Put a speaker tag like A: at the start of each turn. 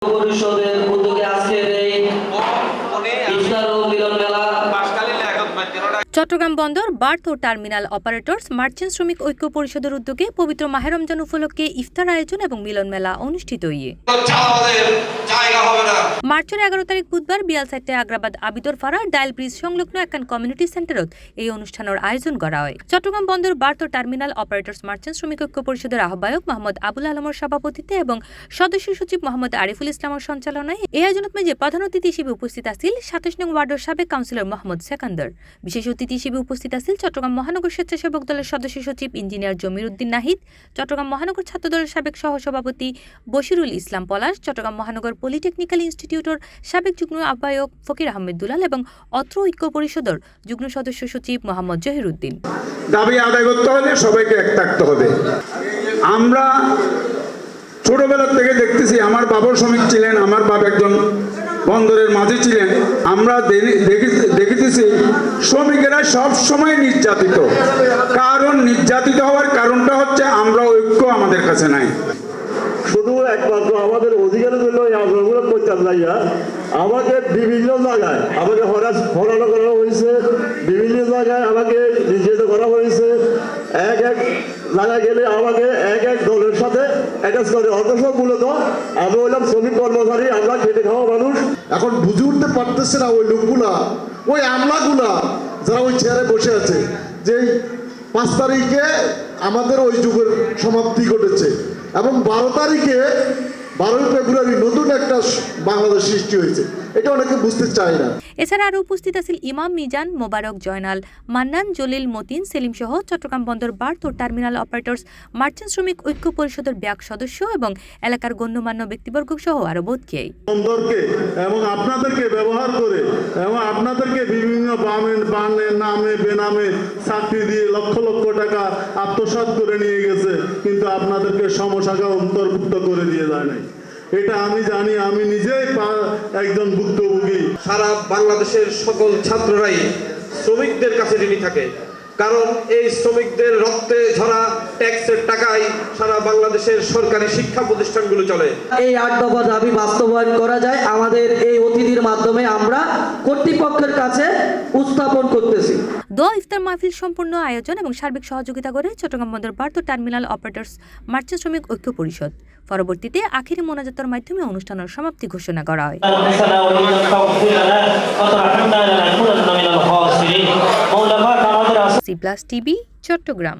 A: পরিষদের উদ্যোগে আজকের এই ইফতার ও মিলন মেলা।
B: চট্টগ্রাম বন্দর বার্থ ও টার্মিনাল অপারেটর্স মার্চেন্ট শ্রমিক ঐক্য পরিষদের উদ্যোগে পবিত্র মাহে রমজান উপলক্ষে ইফতার আয়োজন এবং মিলন মেলা অনুষ্ঠিত হয়ে মার্চের 11 তারিখ বুধবার বিয়াল সাইটে আগ্রাবাদ আবিদর ফারা ডায়াল ব্রিজ সংলগ্ন একখান কমিউনিটি সেন্টারত এই অনুষ্ঠানের আয়োজন করা হয়। চট্টগ্রাম বন্দর বার্থ ও টার্মিনাল অপারেটর্স মার্চেন্ট শ্রমিক ঐক্য পরিষদের আহ্বায়ক মোহাম্মদ আবুল আলমের সভাপতিত্বে এবং সদস্য সচিব মোহাম্মদ আরিফুল ইসলামের সঞ্চালনায় এই আয়োজনত মেজে প্রধান অতিথি হিসেবে উপস্থিত আছেন 27 নং ওয়ার্ডের সাবেক কাউন্সিলর মোহাম্মদ সেকান্দর। বিশেষ অতিথি হিসেবে উপস্থিত আছেন চট্টগ্রাম মহানগর স্বেচ্ছাসেবক দলের সদস্য সচিব ইঞ্জিনিয়ার জমির উদ্দিন নাহিদ, চট্টগ্রাম মহানগর ছাত্র দলের সাবেক সহসভাপতি বশিরুল ইসলাম পলাশ, চট্টগ্রাম মহানগর পলিটেকনিক্যাল ইনস্টিটিউটের সাবেক যুগ্ম আহ্বায়ক ফকির আহমেদ দুলাল এবং অত্র ঐক্য পরিষদের যুগ্ম সদস্য সচিব মোহাম্মদ জহির উদ্দিন।
C: দাবি আদায় করতে হলে সবাইকে এক থাকতে হবে। আমরা ছোটবেলা থেকে দেখতেছি, আমার বাবা শ্রমিক ছিলেন, আমার বাবা একজন বন্দরের মাঝি ছিলেন। আমরা দেখেছি শ্রমিকেরা সব সময় নির্যাতিত। কারণ নির্যাতিত হওয়ার কারণটা হচ্ছে আমরা ঐক্য আমাদের কাছে নাই।
D: শুধু একমাত্র আমাদের অধিকারের জন্য এই আন্দোলনগুলো করতে লাইয়া আমাকে বিভিন্ন জায়গায় আমাকে হরানো করা হয়েছে, বিভিন্ন জায়গায় আমাকে নির্যাতিত করা হয়েছে। এক জায়গায় গেলে আমাকে এক দলের সাথে অ্যাটাচ করে। অথচ মূলত আমি হইলাম শ্রমিক কর্মচারী, আমরা খেটে খাওয়া মানুষ।
E: এখন বুঝে উঠতে পারতেছে না ওই লোকগুলা, ওই আমলাগুলা যারা ওই চেয়ারে বসে আছে, যে 5 তারিখে আমাদের ওই যুগের সমাপ্তি ঘটেছে এবং 12 তারিখে 12 ফেব্রুয়ারি নতুন একটা বাংলাদেশ সৃষ্টি হয়েছে। এটা অনেকে বুঝতে চায় না।
B: এছাড়া আরো উপস্থিত আছেন ইমাম মিজান, মোবারক, জয়নাল, মান্নান, জলিল, মতিন, সেলিম সহ চট্টগ্রাম বন্দর বার্থ ও টার্মিনাল অপারেটর্স মার্চেন্ট শ্রমিক ঐক্য পরিষদের ব্যাক সদস্য এবং এলাকার গণ্যমান্য ব্যক্তিবর্গ সহ আরো বোধকেই
D: বন্দরকে এবং আপনাদেরকে ব্যবহার করে এবং আপনাদেরকে বিভিন্ন বানের নামে বেনামে চাকরি দিয়ে লক্ষ লক্ষ টাকা আত্মসাৎ করে নিয়ে গেছে, কিন্তু আপনাদেরকে সমশাখা অন্তর্ভুক্ত করে দিয়ে যায় নাই। এটা আমি জানি, আমি নিজেই একজন ভুক্তভোগী।
F: সারা বাংলাদেশের সকল ছাত্ররাই শ্রমিকদের কাছে ঋণী থাকে, কারণ এই শ্রমিকদের রক্তে ঝরা ট্যাক্সের টাকায় সারা বাংলাদেশের সরকারি শিক্ষা প্রতিষ্ঠানগুলো চলে।
A: এই 8 দফা দাবি বাস্তবায়ন করা যায় আমাদের এই অতিথির মাধ্যমে আমরা কর্তৃপক্ষের কাছে উত্থাপন করতেছি।
B: দোয়া ইফতার মাহফিল সম্পূর্ণ আয়োজন এবং সার্বিক সহযোগিতা করে চট্টগ্রাম বন্দর বার্থ ও টার্মিনাল অপারেটর্স মার্চেন্ট শ্রমিক ঐক্য পরিষদ। পরবর্তীতে আখিরি মোনাজাতের মাধ্যমে অনুষ্ঠানের সমাপ্তি ঘোষণা করা হয়। C+ TV Chittagong.